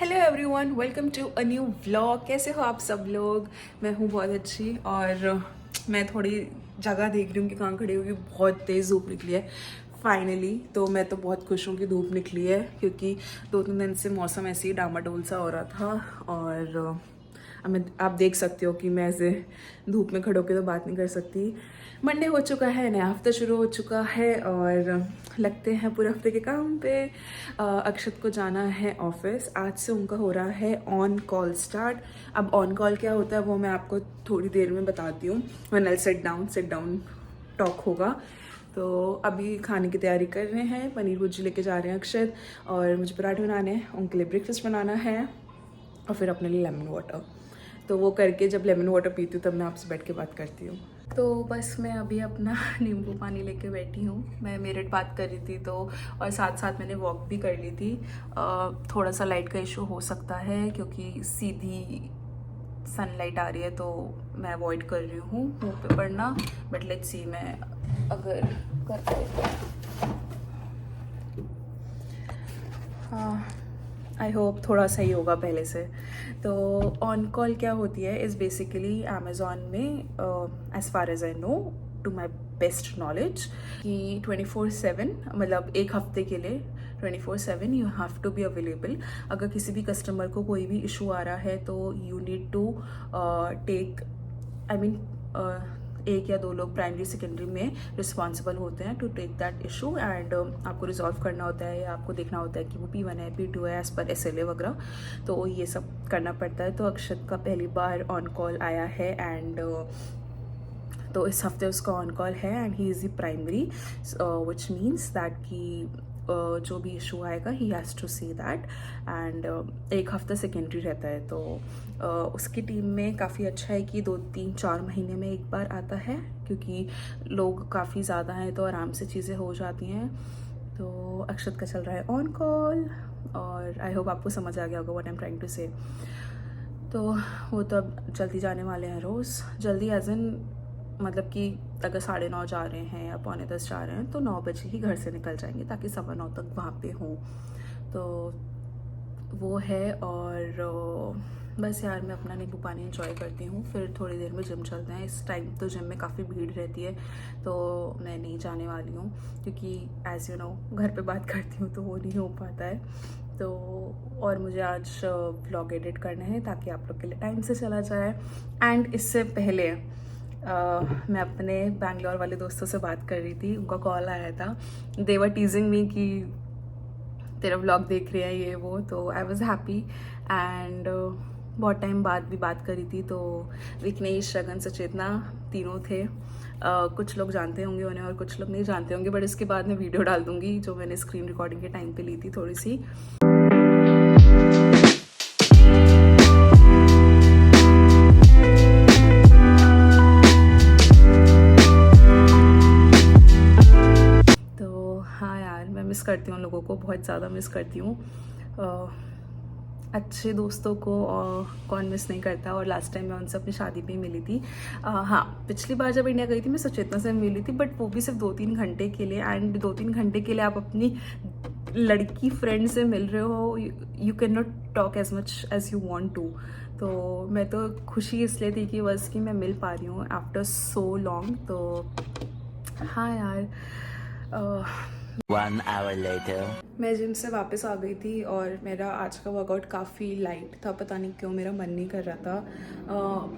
Hello everyone, welcome to a new vlog. कैसे हो आप सब लोग? मैं हूँ बहुत अच्छी और मैं थोड़ी जगह देख रही हूँ कि कहाँ खड़ी होगी। बहुत तेज़ धूप निकली है फाइनली। तो मैं तो बहुत खुश हूँ कि धूप निकली है, क्योंकि 2-3 दिन से मौसम ऐसे ही डामाडोल सा हो रहा था। और आप देख सकते हो कि मैं ऐसे धूप में खड़े होकर तो बात नहीं कर सकती। मंडे हो चुका है, नया हफ्ता शुरू हो चुका है और लगते हैं पूरे हफ्ते के काम पे। अक्षत को जाना है ऑफिस। आज से उनका हो रहा है ऑन कॉल स्टार्ट। अब ऑन कॉल क्या होता है वो मैं आपको थोड़ी देर में बताती हूँ। When I sit down talk होगा। तो अभी खाने की तैयारी कर रहे हैं। पनीर भुर्जी लेके जा रहे हैं अक्षत, और मुझे पराठे बनाने हैं, उनके लिए ब्रेकफास्ट बनाना है, और फिर अपने लिए लेमन वाटर। तो वो करके जब लेमन वाटर पीती हूँ तब मैं आपसे बैठ के बात करती हूँ। तो बस मैं अभी अपना नींबू पानी लेके बैठी हूँ। मैं मेरठ बात कर रही थी तो, और साथ साथ मैंने वॉक भी कर ली थी। थोड़ा सा लाइट का इशू हो सकता है क्योंकि सीधी सनलाइट आ रही है, तो मैं अवॉइड कर रही हूँ मुँह पे पड़ना। बट लेट्स सी मैं अगर कर पाऊँ। हाँ, आई होप थोड़ा सही होगा पहले से। तो ऑन कॉल क्या होती है इज़ बेसिकली अमेज़ॉन में, as far as I know, to my best knowledge, कि 24/7 मतलब एक हफ्ते के लिए 24/7 you have to be available. अगर किसी भी कस्टमर को कोई भी इशू आ रहा है तो you need to take, I mean एक या दो लोग प्राइमरी सेकेंडरी में रिस्पॉन्सिबल होते हैं to take that issue, and आपको रिजॉल्व करना होता है या आपको देखना होता है कि वो P1 है, P2 है, एज पर SLA वगैरह। तो ये सब करना पड़ता है। तो अक्षत का पहली बार ऑन कॉल आया है, एंड तो इस हफ्ते उसका ऑन कॉल है, and he is the primary, which means that कि जो भी इशू आएगा he has to see that. And एक हफ्ता सेकेंडरी रहता है। तो उसकी टीम में काफ़ी अच्छा है कि 2-3-4 महीने में एक बार आता है, क्योंकि लोग काफ़ी ज़्यादा हैं तो आराम से चीज़ें हो जाती हैं। तो अक्षत का चल रहा है ऑन कॉल, और आई होप आपको समझ आ गया होगा what I am trying to say. तो वो तो अब जल्दी जाने वाले हैं, रोज़ जल्दी एज इन मतलब कि अगर 9:30 जा रहे हैं या 9:45 जा रहे हैं तो 9 बजे ही घर से निकल जाएंगे, ताकि 9:15 तक वहाँ पे हों। तो वो है। और बस यार, मैं अपना नींबू पानी एंजॉय करती हूँ। फिर थोड़ी देर में जिम चलते हैं। इस टाइम तो जिम में काफ़ी भीड़ रहती है, तो मैं नहीं जाने वाली हूँ, क्योंकि एज़ यू नो घर पे बात करती हूँ तो वो नहीं हो पाता है। तो और मुझे आज व्लॉग एडिट करना है ताकि आप लोग के लिए टाइम से चला जाए। एंड इससे पहले मैं अपने बैंगलोर वाले दोस्तों से बात कर रही थी। उनका कॉल आया था। दे वर टीजिंग मी कि तेरा व्लॉग देख रहे हैं ये वो। तो आई वॉज हैप्पी, एंड बहुत टाइम बाद भी बात करी थी। तो विघ्नेश, शगन, सचेतना तीनों थे। कुछ लोग जानते होंगे उन्हें और कुछ लोग नहीं जानते होंगे, बट इसके बाद मैं वीडियो डाल दूंगी जो मैंने स्क्रीन रिकॉर्डिंग के टाइम पे ली थी थोड़ी सी। मिस करती हूँ लोगों को, बहुत ज़्यादा मिस करती हूँ। अच्छे दोस्तों को कौन मिस नहीं करता। और लास्ट टाइम मैं उनसे अपनी शादी पे ही मिली थी। हाँ, पिछली बार जब इंडिया गई थी मैं सचेतना से मिली थी, बट वो भी सिर्फ 2-3 घंटे के लिए। एंड 2-3 घंटे के लिए आप अपनी लड़की फ्रेंड से मिल रहे हो, you can not talk as much as you want to. तो मैं तो खुशी इसलिए थी कि बस कि मैं मिल पा रही हूँ आफ्टर सो लॉन्ग। तो हाँ यार, 1 hour later. मैं जिम से वापस आ गई थी और मेरा आज का वर्कआउट काफ़ी लाइट था। पता नहीं क्यों मेरा मन नहीं कर रहा था।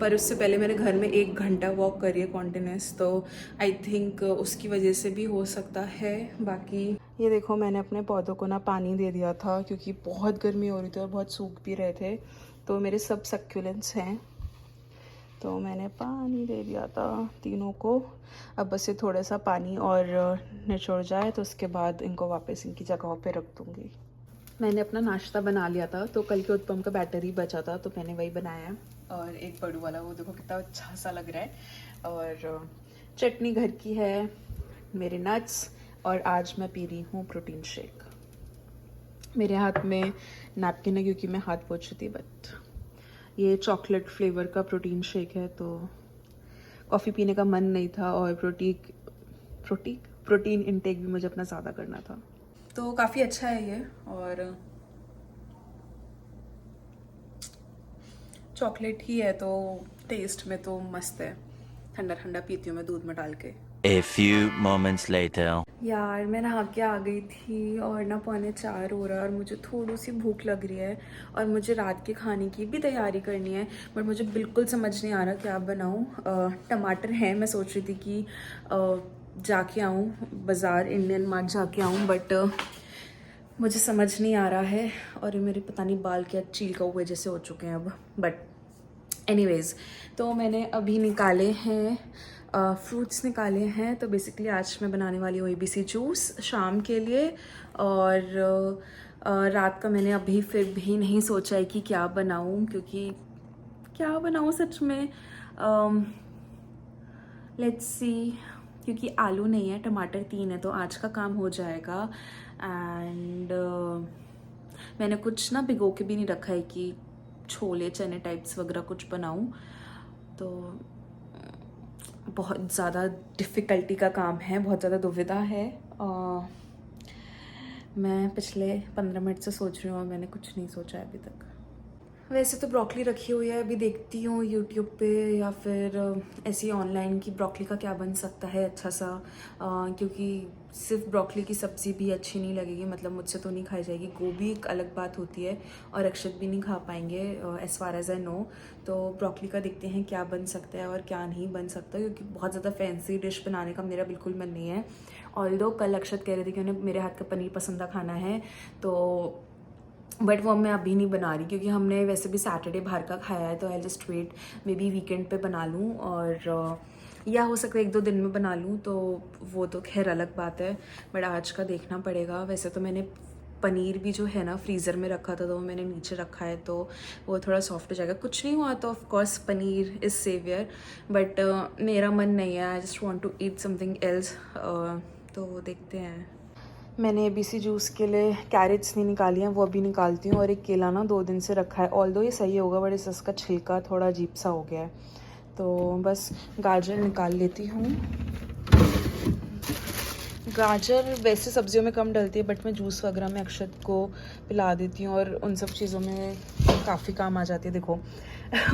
पर उससे पहले मैंने घर में 1 घंटा वॉक करी है कॉन्टिन्यूस, तो आई थिंक उसकी वजह से भी हो सकता है। बाकी ये देखो, मैंने अपने पौधों को ना पानी दे दिया था क्योंकि बहुत गर्मी हो रही थी और बहुत सूख भी रहे थे। तो मेरे सब सक्यूलेंट्स हैं, तो मैंने पानी दे दिया था तीनों को। अब बस ये थोड़ा सा पानी और निचोड़ जाए तो उसके बाद इनको वापस इनकी जगहों पे रख दूँगी। मैंने अपना नाश्ता बना लिया था, तो कल के उत्पम का बैटर ही बचा था तो मैंने वही बनाया है। और एक बड़ू वाला, वो देखो कितना अच्छा सा लग रहा है। और चटनी घर की है, मेरे नट्स, और आज मैं पी रही हूँ प्रोटीन शेक। मेरे हाथ में नैपकिन है क्योंकि मैं हाथ पोंछ रही थी, बट ये चॉकलेट फ्लेवर का प्रोटीन शेक है। तो कॉफ़ी पीने का मन नहीं था, और प्रोटीन इनटेक भी मुझे अपना ज़्यादा करना था। तो काफ़ी अच्छा है ये। और चॉकलेट ही है तो टेस्ट में तो मस्त है। ठंडा ठंडा पीती हूँ मैं दूध में डाल के। A few moments later. यार मैं नहा के आ गई थी और ना 3:45 हो रहा है और मुझे थोड़ी सी भूख लग रही है और मुझे रात के खाने की भी तैयारी करनी है, बट मुझे बिल्कुल समझ नहीं आ रहा क्या बनाऊँ। टमाटर हैं, मैं सोच रही थी कि जाके आऊँ बाज़ार, इंडियन मार्ट जाके आऊँ, बट मुझे समझ नहीं आ रहा है। और ये मेरे पता नहीं बाल क्या चील का हुए जैसे हो चुके हैं अब, बट एनीवेज़ तो मैंने अभी निकाले हैं फ्रूट्स निकाले हैं। तो बेसिकली आज मैं बनाने वाली हूँ ABC जूस शाम के लिए। और रात का मैंने अभी फिर भी नहीं सोचा है कि क्या बनाऊँ, क्योंकि क्या बनाऊँ सच में। लेट्स सी, क्योंकि आलू नहीं है, टमाटर 3 है, तो आज का काम हो जाएगा। एंड मैंने कुछ ना भिगो के भी नहीं रखा है कि छोले चने टाइप्स वगैरह कुछ बनाऊं, तो बहुत ज़्यादा डिफ़िकल्टी का काम है, बहुत ज़्यादा दुविधा है। मैं पिछले 15 मिनट से सोच रही हूँ और मैंने कुछ नहीं सोचा है अभी तक। वैसे तो ब्रोकली रखी हुई है, अभी देखती हूँ यूट्यूब पे या फिर ऐसी ऑनलाइन की ब्रोकली का क्या बन सकता है अच्छा सा। क्योंकि सिर्फ ब्रोकली की सब्ज़ी भी अच्छी नहीं लगेगी, मतलब मुझसे तो नहीं खाई जाएगी। गोभी एक अलग बात होती है और अक्षत भी नहीं खा पाएंगे as far as I know. तो ब्रोकली का देखते हैं क्या बन सकता है और क्या नहीं बन सकता, क्योंकि बहुत ज़्यादा फैंसी डिश बनाने का मेरा बिल्कुल मन नहीं है। ऑल्दो कल अक्षत कह रहे थे कि उन्हें मेरे हाथ का पनीर पसंदा खाना है, तो बट वो मैं अभी नहीं बना रही, क्योंकि हमने वैसे भी सैटरडे बाहर का खाया है, तो I just wait maybe weekend पे बना लूँ, और या हो सकता है 1-2 दिन में बना लूँ, तो वो तो खैर अलग बात है। बट आज का देखना पड़ेगा। वैसे तो मैंने पनीर भी जो है ना फ्रीज़र में रखा था, तो वो मैंने नीचे रखा है, तो वो थोड़ा सॉफ्ट हो जाएगा। कुछ नहीं हुआ तो of course paneer is saviour, but मेरा मन नहीं है। I just want to eat something else, तो देखते हैं। मैंने ABC जूस के लिए कैरेट्स नहीं निकाली हैं, वो अभी निकालती हूँ। और एक केला ना 2 दिन से रखा है, ऑल्दो ये सही होगा, बट इसका छिलका थोड़ा अजीब सा हो गया है, तो बस गाजर निकाल लेती हूँ। गाजर वैसे सब्जियों में कम डलती है, बट मैं जूस वगैरह में अक्षत को पिला देती हूँ और उन सब चीज़ों में काफ़ी काम आ जाती है। देखो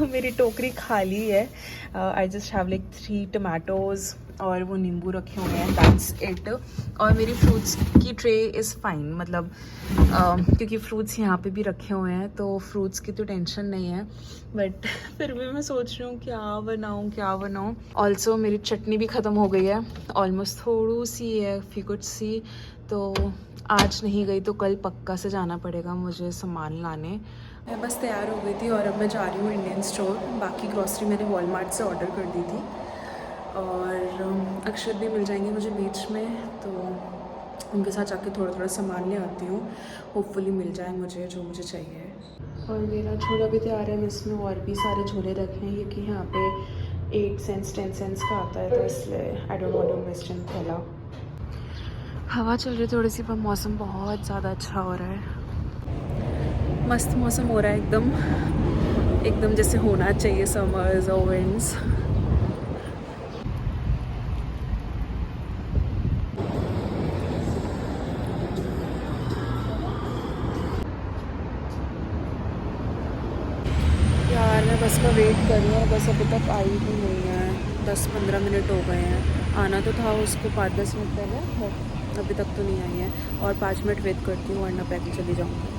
मेरी टोकरी खाली है। I just have like 3 tomatoes और वो नींबू रखे हुए हैं, दैट्स इट। और मेरी फ्रूट्स की ट्रे इज़ फाइन, मतलब क्योंकि फ्रूट्स यहाँ पे भी रखे हुए हैं, तो फ्रूट्स की तो टेंशन नहीं है। बट फिर भी मैं सोच रही हूँ क्या बनाऊँ। ऑल्सो मेरी चटनी भी ख़त्म हो गई है, ऑलमोस्ट थोड़ी सी है, इफ़ यू कुड सी। तो आज नहीं गई तो कल पक्का से जाना पड़ेगा मुझे सामान लाने। मैं बस तैयार हो गई थी और अब मैं जा रही हूँ इंडियन स्टोर। बाकी ग्रॉसरी मैंने वॉलमार्ट से ऑर्डर कर दी थी, और अक्षत भी मिल जाएंगे मुझे बीच में, तो उनके साथ जाके थोड़ा थोड़ा सामान ले आती हूँ। होपफुली मिल जाए मुझे जो मुझे चाहिए। और मेरा झोला भी तैयार है, मैं इसमें और भी सारे झोले रखे हैं, क्योंकि यहाँ पे 8 सेंट्स 10 सेंट्स का आता है, तो इसलिए I don't want to waste इन पहला। हवा चल रही थोड़ी सी, पर मौसम बहुत ज़्यादा अच्छा हो रहा है, मस्त मौसम हो रहा है एकदम जैसे होना चाहिए, समर्स और विंड्स। यार मैं बस का वेट कर रही हूँ, बस अभी तक आई भी नहीं है। 10-15 मिनट हो गए हैं, आना तो था उसको 5-10 मिनट पहले, बट अभी तक तो नहीं आई है। और 5 मिनट वेट करती हूँ, वरना पैदल चली जाऊँगी।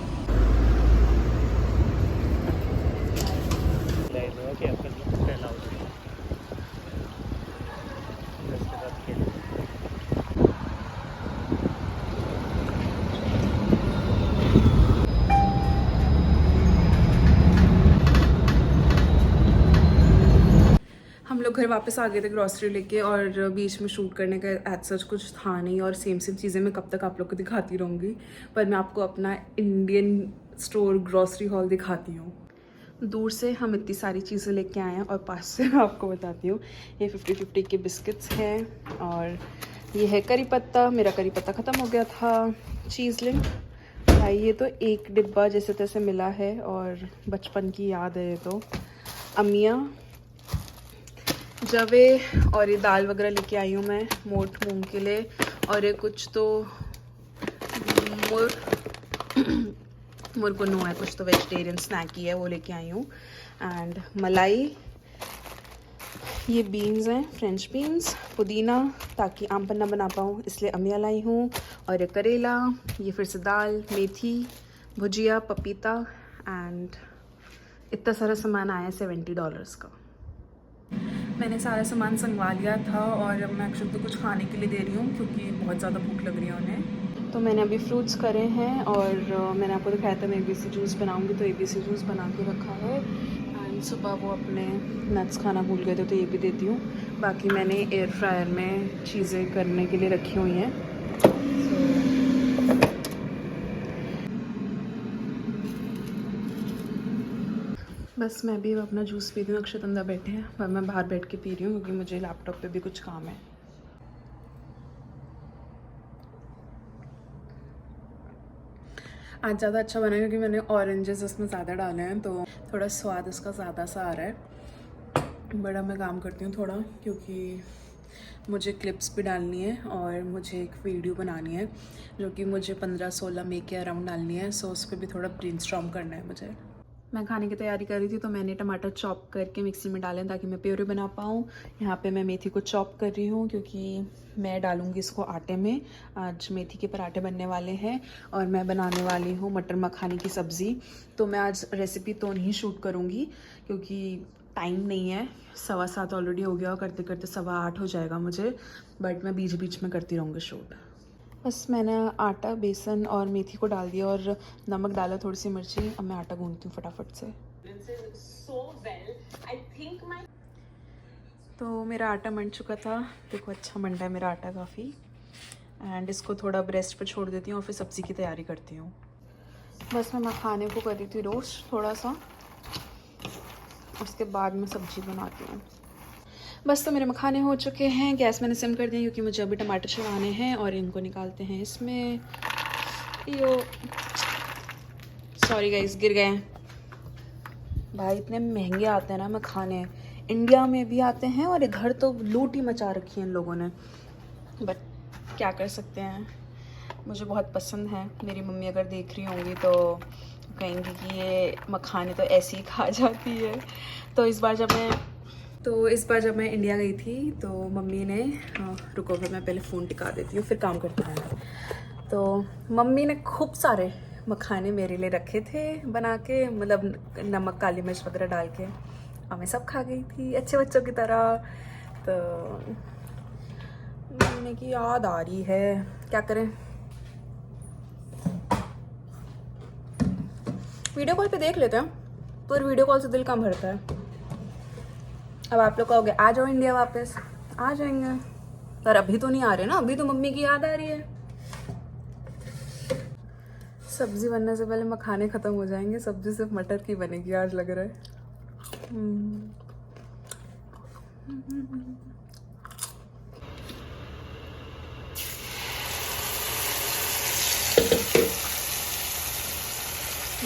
हम लोग घर वापस आ गए थे ग्रॉसरी लेके, और बीच में शूट करने का एज सच कुछ था नहीं, और सेम चीज़ें मैं कब तक आप लोग को दिखाती रहूँगी। पर मैं आपको अपना इंडियन स्टोर ग्रॉसरी हॉल दिखाती हूँ। दूर से हम इतनी सारी चीज़ें लेके आए हैं, और पास से मैं आपको बताती हूँ। ये 50-50 के बिस्किट्स हैं, और ये है करी पत्ता, मेरा करी पत्ता ख़त्म हो गया था। चीज़लिंग भाई, ये तो एक डिब्बा जैसे तैसे मिला है, और बचपन की याद है ये तो। अमिया जवे, और ये दाल वगैरह लेके आई हूँ मैं मोट मूंग के लिए। और ये कुछ तो मेरे को नो है, कुछ तो वेजिटेरियन स्नैक ही है वो लेके आई हूँ। एंड मलाई, ये बीन्स हैं, फ्रेंच बीन्स, पुदीना, ताकि आम पन्ना बना पाऊँ इसलिए अमिया लाई हूँ। और ये करेला, ये फिर से दाल, मेथी, भुजिया, पपीता एंड इतना सारा सामान आया $70 का। मैंने सारा सामान संगवा लिया था और अब मैं अक्षत को कुछ खाने के लिए दे रही हूँ क्योंकि बहुत ज़्यादा भूख लग रही है उन्हें। तो मैंने अभी फ्रूट्स करे हैं और मैंने आपको दिखाया था मैं ABC जूस बनाऊँगी, तो ABC जूस बना के रखा है। एंड सुबह वो अपने नट्स खाना भूल गए थे तो ये भी देती हूँ। बाकी मैंने एयर फ्रायर में चीज़ें करने के लिए रखी हुई हैं। बस मैं भी अपना जूस पी रही हूँ, अक्षत अंदर बैठे हैं पर मैं बाहर बैठ के पी रही हूँ क्योंकि मुझे लैपटॉप पे भी कुछ काम है। आज ज़्यादा अच्छा बना क्योंकि मैंने ऑरेंजेस उसमें ज़्यादा डाले हैं तो थोड़ा स्वाद उसका ज़्यादा सा आ रहा है। बड़ा मैं काम करती हूँ थोड़ा क्योंकि मुझे क्लिप्स भी डालनी है और मुझे एक वीडियो बनानी है जो कि मुझे 15-16 मई के अराउंड डालनी है। सो उस पर भी थोड़ा ब्रेनस्टॉर्म करना है मुझे। मैं खाने की तैयारी कर रही थी तो मैंने टमाटर चॉप करके मिक्सी में डाले ताकि मैं प्योरी बना पाऊँ। यहाँ पे मैं मेथी को चॉप कर रही हूँ क्योंकि मैं डालूँगी इसको आटे में। आज मेथी के पराठे बनने वाले हैं और मैं बनाने वाली हूँ मटर मखानी की सब्ज़ी। तो मैं आज रेसिपी तो नहीं शूट करूँगी क्योंकि टाइम नहीं है, 7:15 ऑलरेडी हो गया और करते करते 8:15 हो जाएगा मुझे, बट मैं बीच बीच में करती रहूँगी शूट। बस मैंने आटा, बेसन और मेथी को डाल दिया और नमक डाला, थोड़ी सी मिर्ची। अब मैं आटा गूंथती हूँ फटाफट से। तो मेरा आटा मंड चुका था, देखो अच्छा मंडा है मेरा आटा काफ़ी। एंड इसको थोड़ा ब्रेस्ट पे छोड़ देती हूँ और फिर सब्ज़ी की तैयारी करती हूँ। बस मैं मखाने को कर रही थी रोस्ट थोड़ा सा, उसके बाद मैं सब्ज़ी बनाती हूँ। बस तो मेरे मखाने हो चुके हैं, गैस मैंने सिम कर दिया क्योंकि मुझे अभी टमाटर चढ़ाने हैं और इनको निकालते हैं इसमें। यो सॉरी गाइस, गिर गए भाई, इतने महंगे आते हैं ना मखाने, इंडिया में भी आते हैं और इधर तो लूट ही मचा रखी है इन लोगों ने, बट क्या कर सकते हैं। मुझे बहुत पसंद है, मेरी मम्मी अगर देख रही होंगी तो कहेंगी कि ये मखाने तो ऐसे ही खा जाती है। तो इस बार जब मैं इंडिया गई थी तो मम्मी ने रुको फिर मैं पहले फ़ोन टिका देती हूँ फिर काम करती हूँ। तो मम्मी ने खूब सारे मखाने मेरे लिए रखे थे बना के, मतलब नमक काली मिर्च वगैरह डाल के, और मैं सब खा गई थी अच्छे बच्चों की तरह। तो मम्मी की याद आ रही है, क्या करें। वीडियो कॉल पे देख लेते हैं, पर वीडियो कॉल से दिल कम भरता है। अब आप लोग कहोगे आ जाओ इंडिया वापस, आ जाएंगे, पर अभी तो नहीं आ रहे ना, अभी तो मम्मी की याद आ रही है। सब्जी बनने से पहले मखाने ख़त्म हो जाएंगे, सब्जी सिर्फ मटर की बनेगी आज लग रहा है।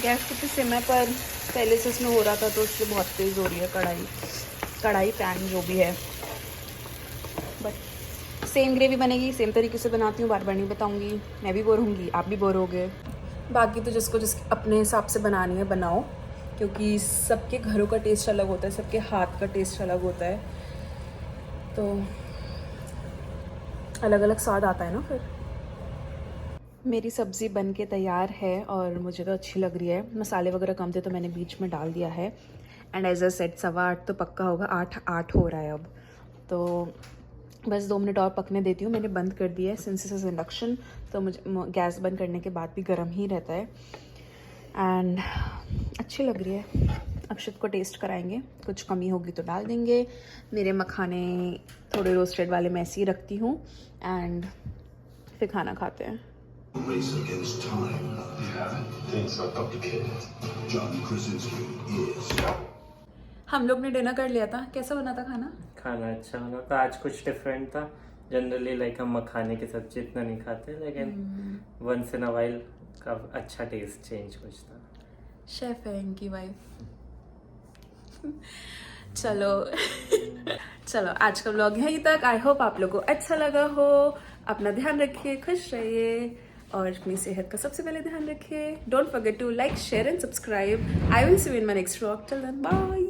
गैस कितनी सिम है, पर पहले से इसमें हो रहा था तो इसलिए बहुत तेज़ हो रही है कढ़ाई पैन जो भी है। बट सेम ग्रेवी बनेगी, सेम तरीके से बनाती हूँ, बार बार नहीं बताऊँगी, मैं भी बोर होंगी, आप भी बोर होगे। बाकी तो जिसको अपने हिसाब से बनानी है बनाओ, क्योंकि सबके घरों का टेस्ट अलग होता है, सबके हाथ का टेस्ट अलग होता है, तो अलग अलग स्वाद आता है ना फिर। मेरी सब्ज़ी बन के तैयार है और मुझे तो अच्छी लग रही है। मसाले वगैरह कम थे तो मैंने बीच में डाल दिया है। एंड एज अ सेट 8:15 तो पक्का होगा, 8 हो रहा है अब। तो बस 2 मिनट और पकने देती हूँ। मैंने बंद कर दिया है सिंस दिस इज इंडक्शन, तो मुझे गैस बंद करने के बाद भी गर्म ही रहता है। एंड अच्छी लग रही है। अक्षत को टेस्ट कराएंगे, कुछ कमी होगी तो डाल देंगे। मेरे मखाने थोड़े रोस्टेड वाले मैं ऐसे ही रखती हूँ एंड फिर खाना खाते हैं। Race against time. Yeah, it's so complicated. John Krasinski is. हम लोग ने डिनर कर लिया था, कैसा बना था खाना? खाना अच्छा बना था, आज कुछ डिफरेंट था। जनरली लाइक हम मखाने की सब्जी इतना नहीं खाते, लेकिन वंस इन अ वाइल का अच्छा टेस्ट चेंज कुछ था। शेफ है इनकी वाइफ। चलो आज का व्लॉग यहीं तक। आई होप आप लोगों को अच्छा लगा हो। अपना ध्यान रखिए, खुश रहिए। और अपनी सेहत का सबसे पहले ध्यान रखिए. Don't forget to like, share and subscribe. I will see you in my next vlog. Till then bye.